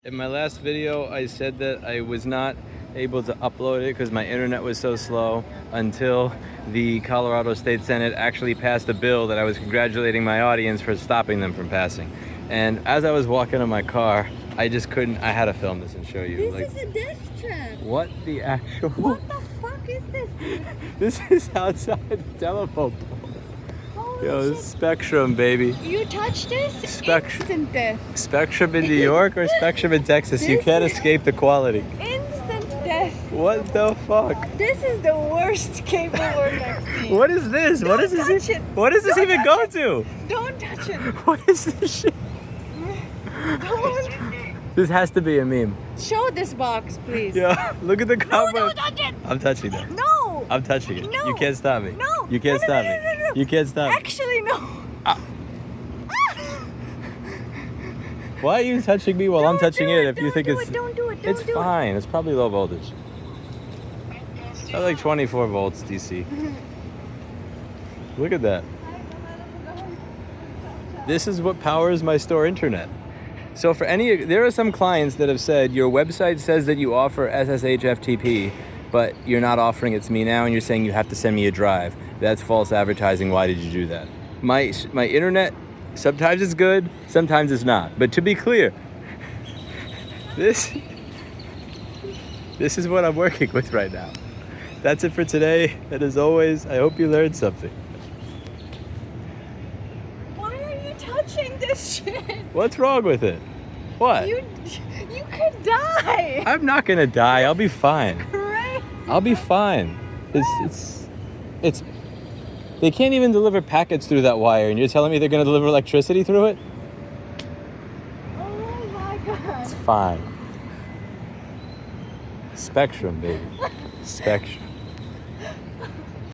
In my last video, I said that I was not able to upload it because my internet was so slow until the Colorado State Senate actually passed a bill that I was congratulating my audience for stopping them from passing. And as I was walking to my car, I just couldn't, I had to film this and show you. This is a death trap. What the actual? What the fuck is this, dude? This is outside the telephone pole. Holy Yo, shit. Spectrum, baby. You touch this, Spectrum. instant death. Spectrum in New York or Spectrum in Texas? You This can't is- escape the quality. Instant death. What the fuck? This is the worst cable work I've seen. What is this? What Don't is this? touch it. What does this Don't even touch go to? Don't touch it. What is this shit? Don't. This has to be a meme. Show this box, please. Yeah, look at the No, comment. don't touch it. I'm touching that. No. I'm touching it. No. You can't stop me. No. You can't No, stop no, me. no, no, no. You can't stop me. Actually, no. Why are you touching me while I'm Don't touching do it if you Don't think do it's... it. Don't do it. Don't It's do fine. It's probably low voltage. It's probably like 24 volts DC. Look at that. This is what powers my store internet. So for there are some clients that have said your website says that you offer SSH FTP, but you're not offering it to me now, and you're saying you have to send me a drive. That's false advertising. Why did you do that? My internet, sometimes it's good, sometimes it's not. But to be clear, this is what I'm working with right now. That's it for today. And as always, I hope you learned something. Why are you touching this shit? What's wrong with it? What? You could die. I'm not gonna die. I'll be fine. Crazy. I'll be fine. It's. They can't even deliver packets through that wire, and you're telling me they're gonna deliver electricity through it? Oh my god. It's fine. Spectrum, baby. Spectrum.